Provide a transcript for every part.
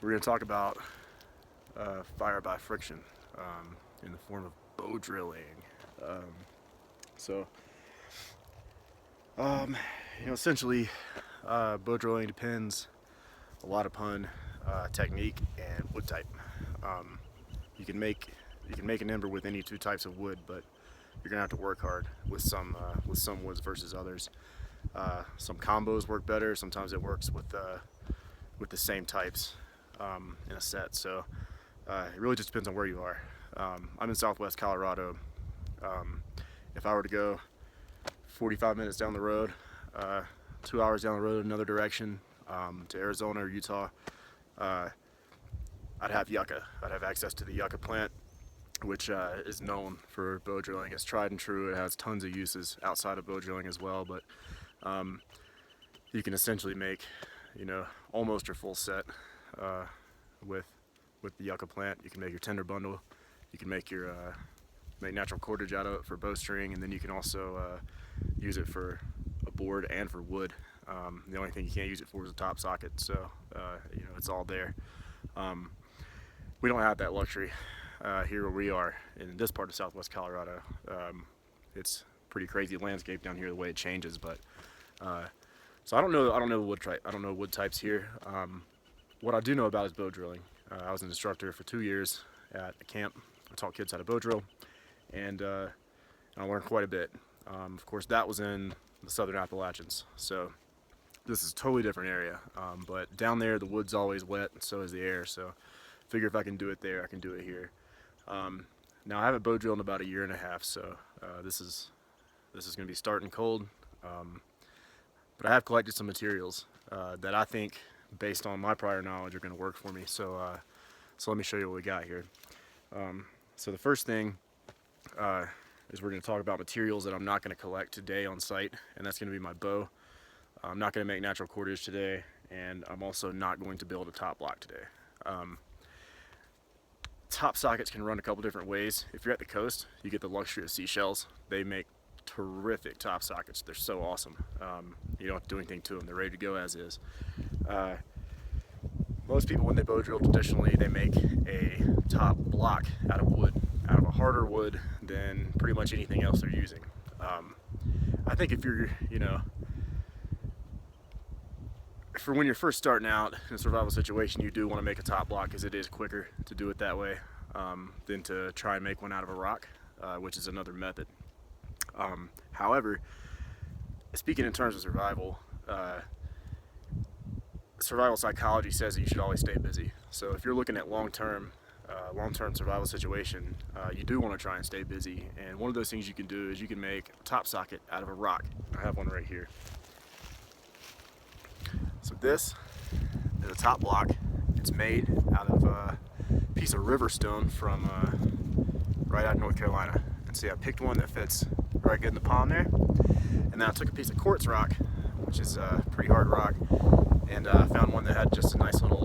So we're going to talk about fire by friction in the form of bow drilling. Um, so, um, essentially, bow drilling depends a lot upon technique and wood type. Um, you can make an ember with any two types of wood, but you're gonna have to work hard with some woods versus others. Some combos work better. Sometimes it works with the same types in a set. So it really just depends on where you are. I'm in Southwest Colorado. If I were to go 45 minutes down the road, 2 hours down the road another direction, to Arizona or Utah, I'd have yucca. I'd have access to the yucca plant, which is known for bow drilling. It's tried and true. It has tons of uses outside of bow drilling as well, but you can essentially make, almost your full set with the yucca plant. You can make your tender bundle. You can make your make natural cordage out of it for bowstring, and then you can also use it for a board and for wood. The only thing you can't use it for is a top socket, so it's all there. We don't have that luxury here where we are in this part of Southwest Colorado. It's pretty crazy landscape down here, the way it changes. But so I don't know wood types here. What I do know about is bow drilling. I was an instructor for 2 years at a camp. I taught kids how to bow drill, and I learned quite a bit. Of course, that was in the Southern Appalachians, so this is a totally different area. But down there, the wood's always wet, and so is the air. So figure if I can do it there, I can do it here. Now I haven't bow drilled in about 1.5 years, so this is going to be starting cold. But I have collected some materials that I think, based on my prior knowledge, are going to work for me. So let me show you what we got here. So the first thing is we're going to talk about materials that I'm not going to collect today on site, and that's going to be my bow. I'm not going to make natural cordage today, and I'm also not going to build a top block today. Top sockets can run a couple different ways. If you're at the coast, you get the luxury of seashells. They make terrific top sockets. They're so awesome. You don't have to do anything to them. They're ready to go as is. Most people, when they bow drill traditionally, they make a top block out of wood, out of a harder wood than pretty much anything else they're using. I think if you're, for when you're first starting out in a survival situation, you do want to make a top block because it is quicker to do it that way than to try and make one out of a rock, which is another method. However, speaking in terms of survival, survival psychology says that you should always stay busy. So if you're looking at long-term survival situation, you do want to try and stay busy. And one of those things you can do is you can make a top socket out of a rock. I have one right here. So this is a top block. It's made out of a piece of river stone from right out of North Carolina. And see, I picked one that fits right good in the palm there. And then I took a piece of quartz rock, which is a pretty hard rock, and found one that had just a nice little,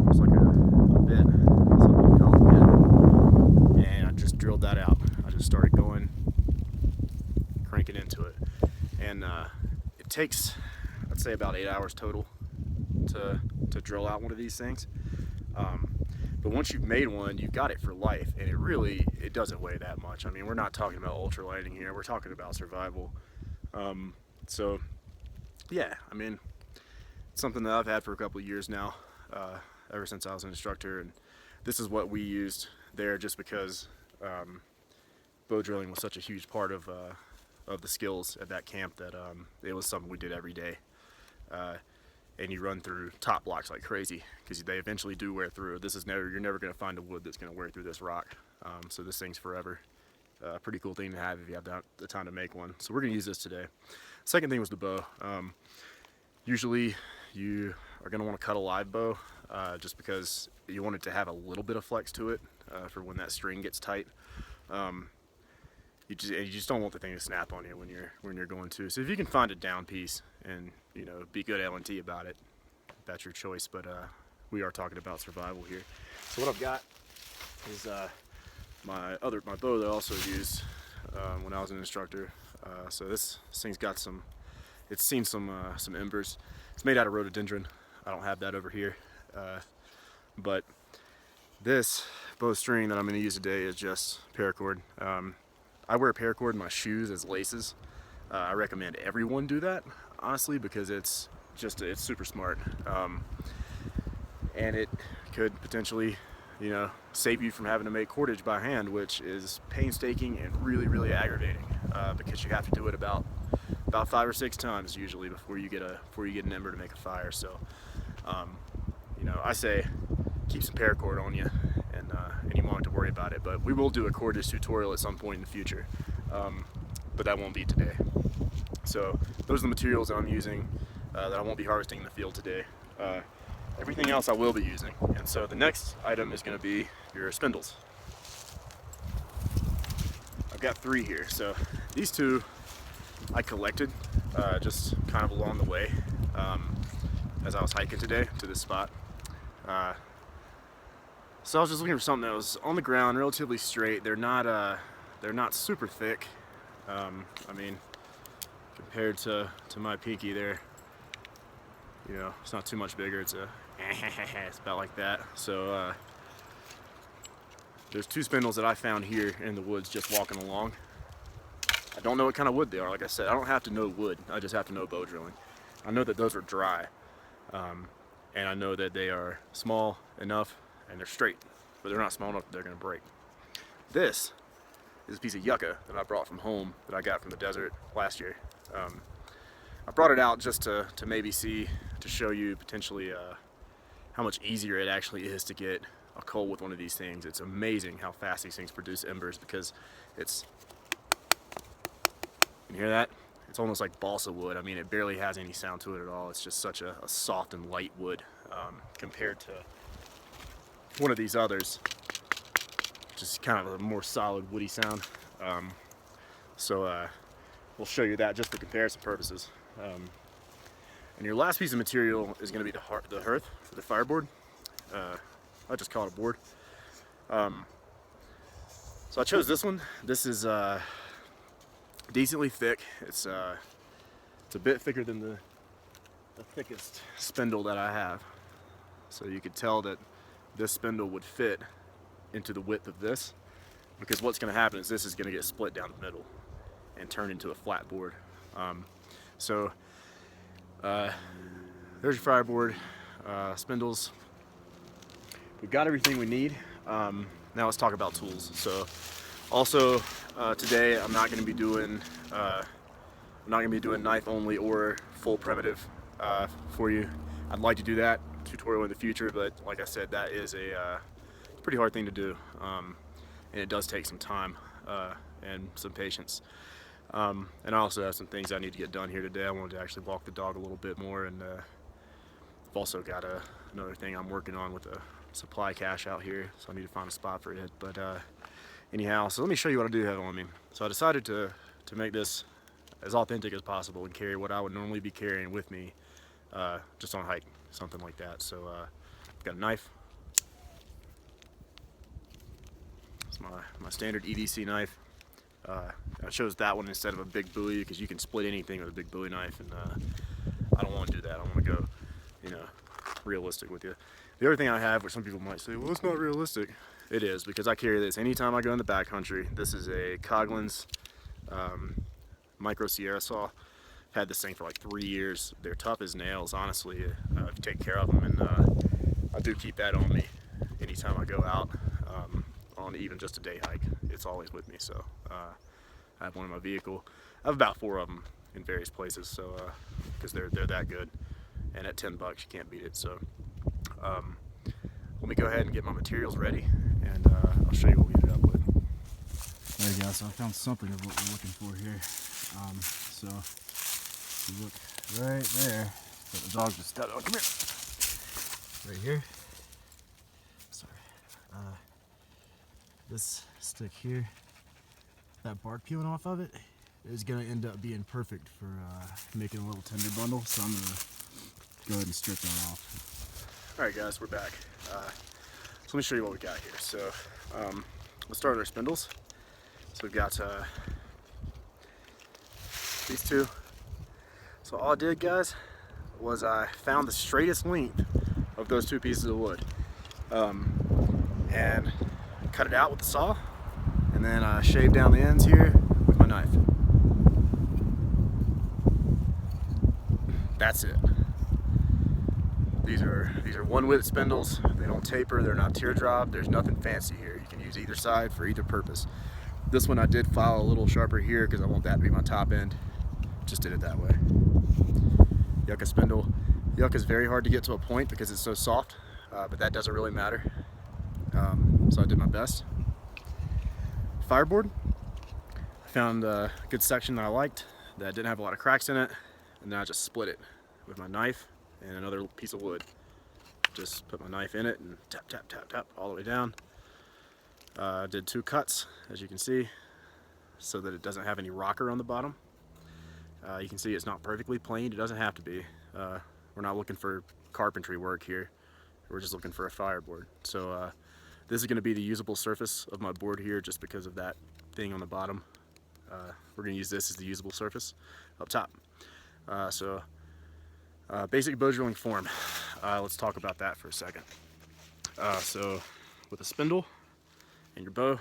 it's like a bit, something you call it a bit. And I just drilled that out. I just started going, cranking into it. And it takes, I'd say, about 8 hours total to drill out one of these things. But once you've made one, you've got it for life, and it doesn't weigh that much. I mean, we're not talking about ultralighting here. We're talking about survival. So yeah, I mean, it's something that I've had for a couple of years now, ever since I was an instructor, and this is what we used there just because bow drilling was such a huge part of the skills at that camp that it was something we did every day. And you run through top blocks like crazy because they eventually do wear through. You're never going to find a wood that's going to wear through this rock. So this thing's forever. Pretty cool thing to have if you have the time to make one. So we're going to use this today. Second thing was the bow. Usually you are going to want to cut a live bow just because you want it to have a little bit of flex to it for when that string gets tight. You just don't want the thing to snap on you when you're going to. So if you can find a down piece and be good L&T about it, that's your choice. But we are talking about survival here. So what I've got is my bow that I also used when I was an instructor. So this thing's got it's seen some embers. It's made out of rhododendron. I don't have that over here. But this bowstring that I'm going to use today is just paracord. I wear paracord in my shoes as laces. I recommend everyone do that, honestly, because it's super smart. And it could potentially, you know, save you from having to make cordage by hand, which is painstaking and really aggravating, because you have to do it about 5 or 6 times usually before you get an ember to make a fire. So, you know, I say keep some paracord on you, and you won't have to worry about it. But we will do a cordage tutorial at some point in the future, but that won't be today. So those are the materials that I'm using that I won't be harvesting in the field today. Everything else I will be using. And so the next item is going to be your spindles. I've got 3 here. So these 2 I collected just kind of along the way as I was hiking today to this spot. So I was just looking for something that was on the ground, relatively straight. They're not super thick. I mean, compared to my pinky there, you know, it's not too much bigger. It's about like that. So there's 2 spindles that I found here in the woods just walking along. I don't know what kind of wood they are. Like I said, I don't have to know wood. I just have to know bow drilling. I know that those are dry, and I know that they are small enough and they're straight, but they're not small enough that they're going to break. This is a piece of yucca that I brought from home that I got from the desert last year. I brought it out just to maybe see, to show you potentially how much easier it actually is to get a coal with one of these things. It's amazing how fast these things produce embers, because it's, you hear that? It's almost like balsa wood. I mean, it barely has any sound to it at all. It's just such a soft and light wood compared to one of these others. Just kind of a more solid woody sound. So we'll show you that just for comparison purposes. And your last piece of material is going to be the hearth for the fireboard. I just call it a board. So I chose this one. This is decently thick. It's a bit thicker than the thickest spindle that I have. So you could tell that this spindle would fit into the width of this, because what's going to happen is this is going to get split down the middle and turn into a flat board. So there's your fireboard, spindles. We've got everything we need. Now let's talk about tools. So also today I'm not going to be doing knife only or full primitive for you. I'd like to do that tutorial in the future, but like I said, that is a pretty hard thing to do, and it does take some time and some patience. And I also have some things I need to get done here today. I wanted to actually walk the dog a little bit more, and I've also got another thing I'm working on with a supply cache out here, so I need to find a spot for it. But anyhow, so let me show you what I do have on me. So I decided to make this as authentic as possible and carry what I would normally be carrying with me just on a hike, something like that. So I've got a knife. It's my standard EDC knife. I chose that one instead of a big buoy because you can split anything with a big buoy knife, and I don't want to do that. I want to go, you know, realistic with you. The other thing I have, which some people might say, well, it's not realistic. It is, because I carry this anytime I go in the backcountry. This is a Coghlan's Micro Sierra saw. I've had this thing for like 3 years. They're tough as nails, honestly, if you take care of them, and I do keep that on me anytime I go out on even just a day hike. It's always with me. So I have one in my vehicle. I have about 4 of them in various places, so because they're that good, and at $10 you can't beat it. So let me go ahead and get my materials ready, and I'll show you what we ended up with. There you go. So I found something of what we're looking for here. So if you look right there, but the dog just stepped. Oh, come here. Right here. Sorry. This stick here, that bark peeling off of it is going to end up being perfect for making a little tinder bundle. So I'm going to go ahead and strip that off. Alright guys, we're back. So let me show you what we got here. So let's start with our spindles. So we've got these 2. So all I did, guys, was I found the straightest length of those 2 pieces of wood. and cut it out with the saw, and then shave down the ends here with my knife. That's it. These are one width spindles. They don't taper, they're not teardrop, there's nothing fancy here. You can use either side for either purpose. This one I did file a little sharper here because I want that to be my top end. Just did it that way. Yucca spindle. Yucca is very hard to get to a point because it's so soft, but that doesn't really matter. So I did my best. Fireboard. I found a good section that I liked that didn't have a lot of cracks in it, and then I just split it with my knife and another piece of wood. Just put my knife in it and tap, tap, tap, tap all the way down. Did 2 cuts, as you can see, so that it doesn't have any rocker on the bottom. You can see it's not perfectly planed. It doesn't have to be. We're not looking for carpentry work here. We're just looking for a fireboard. So this is going to be the usable surface of my board here just because of that thing on the bottom. We're going to use this as the usable surface up top. Basic bow drilling form. Let's talk about that for a second. So with a spindle and your bow,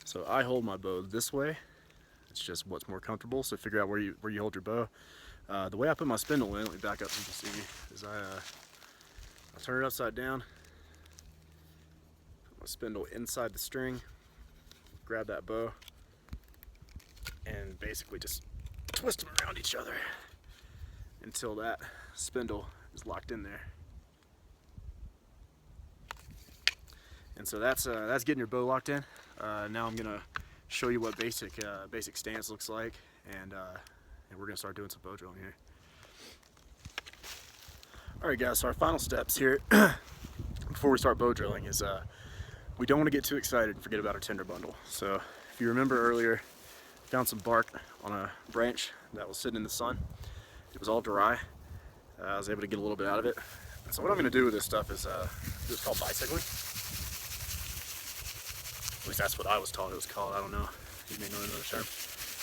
so I hold my bow this way. It's just what's more comfortable, so figure out where you hold your bow. The way I put my spindle in, let me back up so you can see, is I turn it upside down, put my spindle inside the string, grab that bow, and basically just twist them around each other until that spindle is locked in there. And so that's getting your bow locked in. Now I'm gonna show you what basic stance looks like, and we're gonna start doing some bow drilling here. All right, guys. So our final steps here before we start bow drilling is we don't want to get too excited and forget about our tinder bundle. So if you remember earlier, I found some bark on a branch that was sitting in the sun. It was all dry. I was able to get a little bit out of it. And so what I'm going to do with this stuff is this is called bicycling. At least that's what I was taught it was called. I don't know. You may know another term.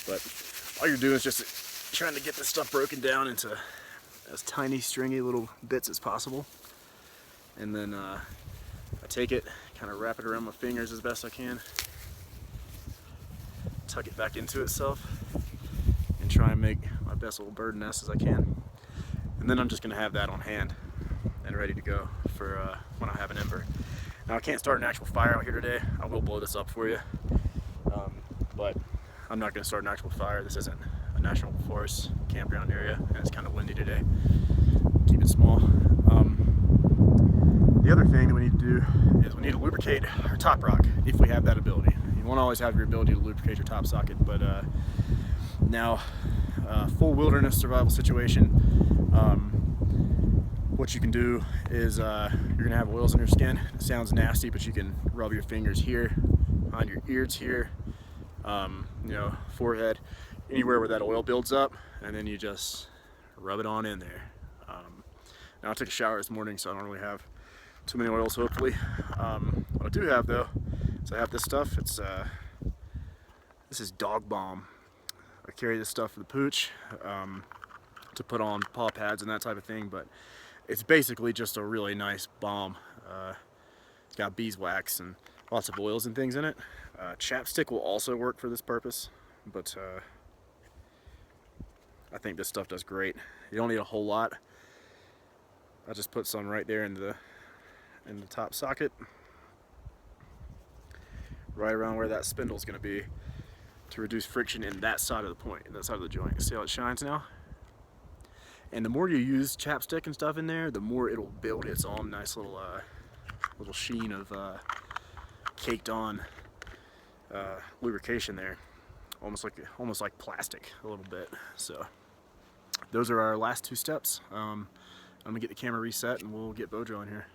But all you're doing is just trying to get this stuff broken down into as tiny, stringy little bits as possible. And then I take it, kind of wrap it around my fingers as best I can, tuck it back into itself, and try and make my best little bird nest as I can. And then I'm just going to have that on hand and ready to go for when I have an ember. Now I can't start an actual fire out here today. I will blow this up for you, but I'm not going to start an actual fire. This isn't a national forest campground area, and it's kind of windy today. Keep it small. The other thing that we need to do is we need to lubricate our top rock if we have that ability. You won't always have your ability to lubricate your top socket, but now full wilderness survival situation, what you can do is you're gonna have oils in your skin. It sounds nasty, but you can rub your fingers here, on your ears here, forehead, anywhere where that oil builds up, and then you just rub it on in there. Now I took a shower this morning, so I don't really have too many oils, hopefully. What I do have though is I have this stuff. This is dog balm. I carry this stuff for the pooch to put on paw pads and that type of thing, but it's basically just a really nice balm. It's got beeswax and lots of oils and things in it. Chapstick will also work for this purpose, but I think this stuff does great. You don't need a whole lot. I just put some right there in the top socket, right around where that spindle is going to be, to reduce friction in that side of the point, that side of the joint. See how it shines now? And the more you use chapstick and stuff in there, the more it'll build its own nice little sheen of caked on lubrication there, almost like plastic a little bit. So those are our last 2 steps. I'm gonna get the camera reset and we'll get bow drilling here.